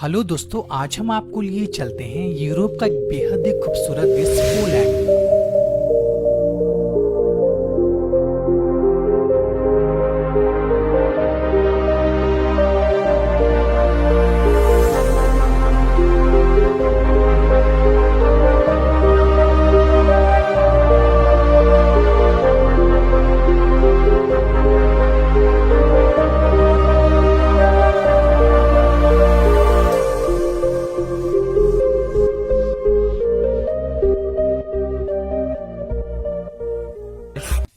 Hello दोस्तों, आज हम आपको लिए चलते हैं यूरोप का एक बेहद ही खूबसूरत देश पोलैंड।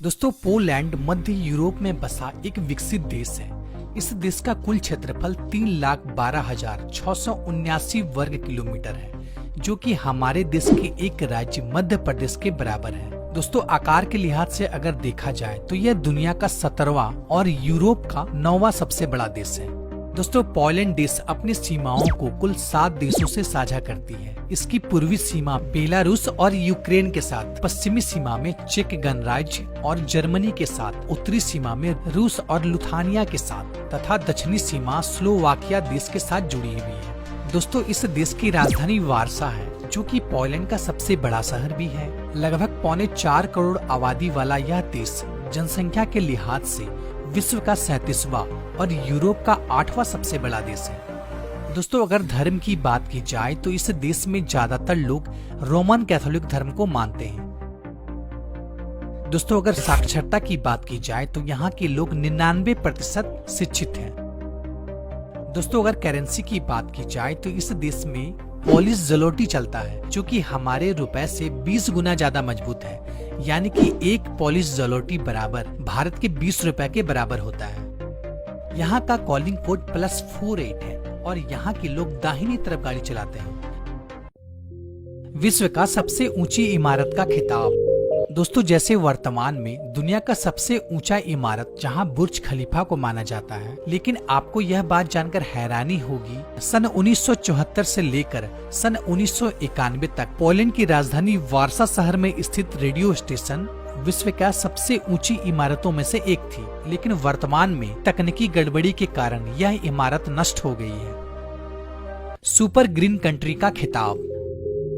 दोस्तों, पोलैंड मध्य यूरोप में बसा एक विकसित देश है। इस देश का कुल क्षेत्रफल 3,12,679 वर्ग किलोमीटर है, जो कि हमारे देश के एक राज्य मध्य प्रदेश के बराबर है। दोस्तों, आकार के लिहाज से अगर देखा जाए तो यह दुनिया का 17वां और यूरोप का 9वां सबसे बड़ा देश है। दोस्तों, पोलैंड देश अपनी सीमाओं को कुल 7 देशों से साझा करती है। इसकी पूर्वी सीमा बेलारूस और यूक्रेन के साथ, पश्चिमी सीमा में चेक गणराज्य और जर्मनी के साथ, उत्तरी सीमा में रूस और लुथानिया के साथ तथा दक्षिणी सीमा स्लोवाकिया देश के साथ जुड़ी हुई है। दोस्तों, इस देश की राजधानी वार्सा है, जो कि पोलैंड का सबसे बड़ा शहर भी है। लगभग 4.25 करोड़ आबादी वाला यह देश जनसंख्या के लिहाज से विश्व का 37वां और यूरोप का 8वां सबसे बड़ा देश है। दोस्तों, अगर धर्म की बात की जाए तो इस देश में ज्यादातर लोग रोमन कैथोलिक धर्म को मानते हैं। दोस्तों, अगर साक्षरता की बात की जाए तो यहाँ के लोग 99% शिक्षित हैं। दोस्तों, अगर करेंसी की बात की जाए तो इस देश में पोलिश ज़लोटी चलता है, जो कि हमारे रुपए से 20 गुना ज्यादा मजबूत है। यानी कि एक पोलिश ज़लोटी बराबर भारत के 20 रुपए के बराबर होता है। यहाँ का कॉलिंग कोड +48 है और यहाँ के लोग दाहिनी तरफ गाड़ी चलाते हैं। विश्व का सबसे ऊंची इमारत का खिताब। दोस्तों, जैसे वर्तमान में दुनिया का सबसे ऊंचा इमारत जहां बुर्ज खलीफा को माना जाता है, लेकिन आपको यह बात जानकर हैरानी होगी, सन 1974 से लेकर सन 1991 तक पोलैंड की राजधानी वार्सा शहर में स्थित रेडियो स्टेशन विश्व का सबसे ऊंची इमारतों में से एक थी। लेकिन वर्तमान में तकनीकी गड़बड़ी के कारण यह इमारत नष्ट हो गई है। सुपर ग्रीन कंट्री का खिताब।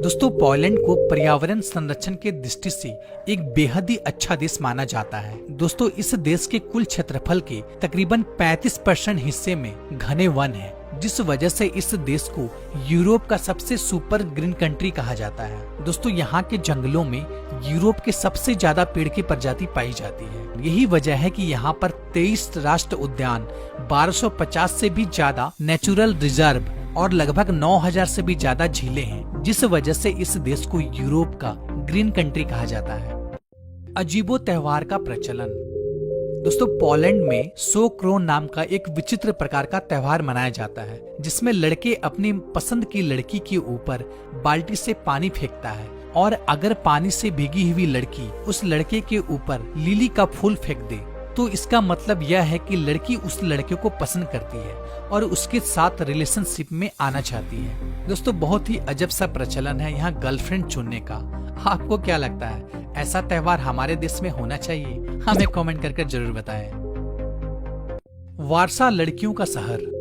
दोस्तों, पोलैंड को पर्यावरण संरक्षण के दृष्टि से एक बेहद ही अच्छा देश माना जाता है। दोस्तों, इस देश के कुल क्षेत्रफल के तकरीबन 35% हिस्से में घने वन है, जिस वजह से इस देश को यूरोप का सबसे सुपर ग्रीन कंट्री कहा जाता है। दोस्तों, यहाँ के जंगलों में यूरोप के सबसे ज्यादा पेड़ की प्रजाति पाई जाती है। यही वजह है कि यहाँ पर 23 राष्ट्र उद्यान, 1250 से भी ज्यादा नेचुरल रिजर्व और लगभग 9000 से भी ज्यादा झीलें हैं, जिस वजह से इस देश को यूरोप का ग्रीन कंट्री कहा जाता है। अजीबो त्योहार का प्रचलन। दोस्तों, पोलैंड में सोक्रो नाम का एक विचित्र प्रकार का त्योहार मनाया जाता है, जिसमें लड़के अपनी पसंद की लड़की के ऊपर बाल्टी से पानी फेंकता है और अगर पानी से भीगी हुई लड़की उस लड़के के ऊपर लिली का फूल फेंक दे तो इसका मतलब यह है कि लड़की उस लड़के को पसंद करती है और उसके साथ रिलेशनशिप में आना चाहती है। दोस्तों, बहुत ही अजब सा प्रचलन है यहाँ गर्लफ्रेंड चुनने का। आपको क्या लगता है, ऐसा त्योहार हमारे देश में होना चाहिए? हमें कमेंट करके जरूर बताएं। वार्सा लड़कियों का शहर।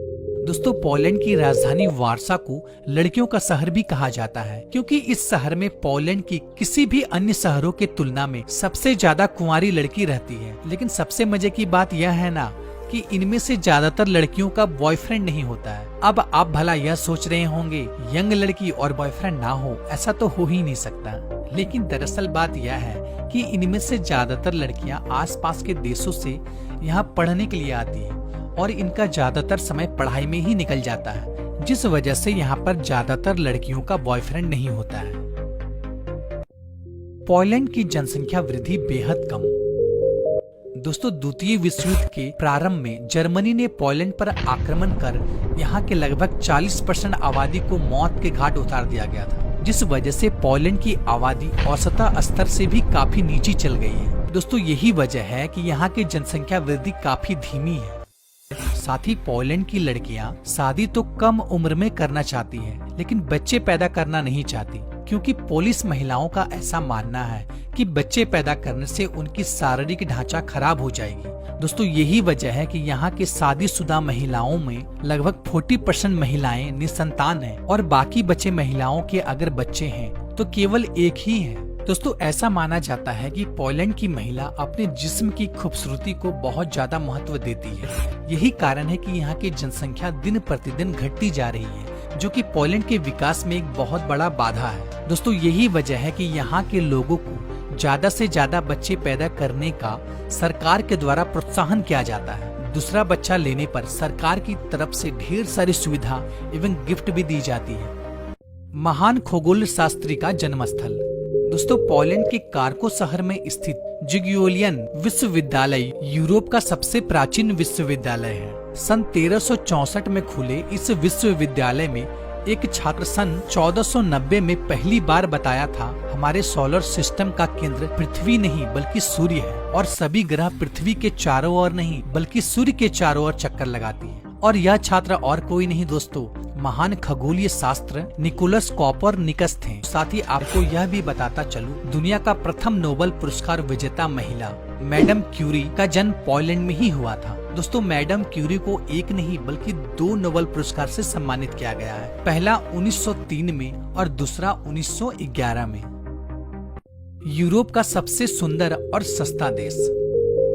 दोस्तों, पोलैंड की राजधानी वार्सा को लड़कियों का शहर भी कहा जाता है, क्योंकि इस शहर में पोलैंड की किसी भी अन्य शहरों के तुलना में सबसे ज्यादा कुंवारी लड़की रहती है। लेकिन सबसे मजे की बात यह है ना कि इनमें से ज्यादातर लड़कियों का बॉयफ्रेंड नहीं होता है। अब आप भला यह सोच रहे होंगे, यंग लड़की और बॉयफ्रेंड ना हो, ऐसा तो हो ही नहीं सकता। लेकिन दरअसल बात यह है कि इनमें से ज्यादातर लड़कियां आसपास के देशों से यहाँ पढ़ने के लिए आती है और इनका ज्यादातर समय पढ़ाई में ही निकल जाता है, जिस वजह से यहाँ पर ज्यादातर लड़कियों का बॉयफ्रेंड नहीं होता है। पोलैंड की जनसंख्या वृद्धि बेहद कम। दोस्तों, द्वितीय विश्व युद्ध के प्रारंभ में जर्मनी ने पोलैंड पर आक्रमण कर यहाँ के लगभग 40% आबादी को मौत के घाट उतार दिया गया था, जिस वजह से पोलैंड की आबादी औसत स्तर से भी काफी नीचे चल गई है। दोस्तों, यही वजह है कि यहाँ की जनसंख्या वृद्धि काफी धीमी है। साथ ही पोलैंड की लड़कियां शादी तो कम उम्र में करना चाहती हैं, लेकिन बच्चे पैदा करना नहीं चाहती। क्योंकि पोलिश महिलाओं का ऐसा मानना है कि बच्चे पैदा करने से उनकी शारीरिक ढांचा खराब हो जाएगी। दोस्तों यही वजह है कि यहाँ के शादीशुदा महिलाओं में लगभग 40% महिलाएं निसंतान हैं और बाकी बचे महिलाओं के अगर बच्चे हैं तो केवल एक ही है। दोस्तों ऐसा माना जाता है कि पोलैंड की महिला अपने जिस्म की खूबसूरती को बहुत ज्यादा महत्व देती है। यही कारण है कि यहाँ की जनसंख्या दिन प्रतिदिन घटती जा रही है, जो कि पोलैंड के विकास में एक बहुत बड़ा बाधा है। दोस्तों यही वजह है कि यहाँ के लोगों को ज्यादा से ज्यादा बच्चे पैदा करने का सरकार के द्वारा प्रोत्साहन किया जाता है। दूसरा बच्चा लेने पर सरकार की तरफ से ढेर सारी सुविधा एवं गिफ्ट भी दी जाती है। महान खगोल शास्त्री का जन्मस्थल। दोस्तों पोलैंड के कार्को शहर में स्थित जिग्योलियन विश्वविद्यालय यूरोप का सबसे प्राचीन विश्वविद्यालय है। सन 1364 में खुले इस विश्वविद्यालय में एक छात्र सन 1490 में पहली बार बताया था, हमारे सोलर सिस्टम का केंद्र पृथ्वी नहीं बल्कि सूर्य है और सभी ग्रह पृथ्वी के चारों ओर नहीं बल्कि सूर्य के चारों ओर चक्कर लगाती हैं। और यह छात्र और कोई नहीं दोस्तों, महान खगोलीय शास्त्र निकोलस कोपरनिकस थे। साथ ही आपको यह भी बताता चलूं, दुनिया का प्रथम नोबेल पुरस्कार विजेता महिला मैडम क्यूरी का जन्म पोलैंड में ही हुआ था। दोस्तों मैडम क्यूरी को एक नहीं बल्कि 2 नोबेल पुरस्कार से सम्मानित किया गया है। पहला 1903 में और दूसरा 1911 में। यूरोप का सबसे सुंदर और सस्ता देश।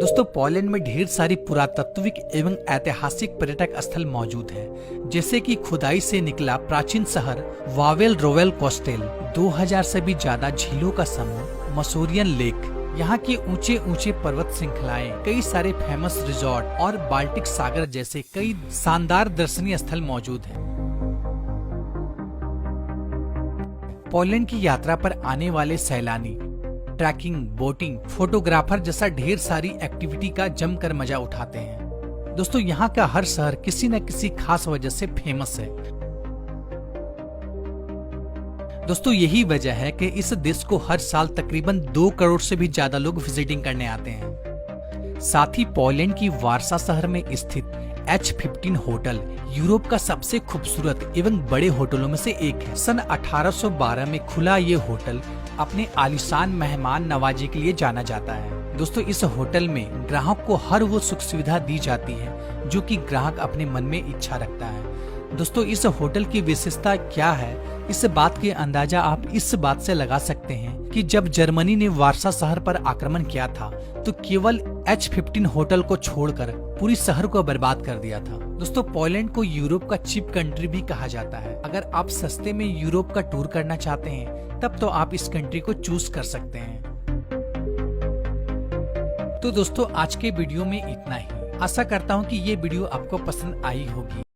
दोस्तों पोलैंड में ढेर सारी पुरातात्विक एवं ऐतिहासिक पर्यटक स्थल मौजूद हैं, जैसे कि खुदाई से निकला प्राचीन शहर वावेल रोवेल कोस्टेल, 2000 से भी ज्यादा झीलों का समूह मसूरियन लेक, यहाँ के ऊंचे ऊंचे पर्वत श्रृंखलाएं, कई सारे फेमस रिजॉर्ट और बाल्टिक सागर जैसे कई शानदार दर्शनीय स्थल मौजूद हैं। पोलैंड की यात्रा पर आने वाले सैलानी ट्रैकिंग, बोटिंग, फोटोग्राफर जैसा ढेर सारी एक्टिविटी का जमकर मजा उठाते हैं। दोस्तों यहाँ का हर शहर किसी न किसी खास वजह से फेमस है। दोस्तों यही वजह है कि इस देश को हर साल तकरीबन 2 करोड़ से भी ज्यादा लोग विजिटिंग करने आते हैं। साथ ही पोलैंड की वार्सा शहर में स्थित H15 होटल यूरोप का सबसे खूबसूरत एवं बड़े होटलों में से एक है। सन 1812 में खुला ये होटल अपने आलीशान मेहमान नवाजी के लिए जाना जाता है। दोस्तों इस होटल में ग्राहक को हर वो सुख सुविधा दी जाती है जो कि ग्राहक अपने मन में इच्छा रखता है। दोस्तों इस होटल की विशेषता क्या है, इस बात के अंदाजा आप इस बात से लगा सकते हैं कि जब जर्मनी ने वार्सा शहर पर आक्रमण किया था तो केवल H15 होटल को छोड़कर पूरी शहर को बर्बाद कर दिया था। दोस्तों पोलैंड को यूरोप का चीप कंट्री भी कहा जाता है। अगर आप सस्ते में यूरोप का टूर करना चाहते हैं तब तो आप इस कंट्री को चूज कर सकते हैं। तो दोस्तों आज के वीडियो में इतना ही। आशा करता हूँ कि ये वीडियो आपको पसंद आई होगी।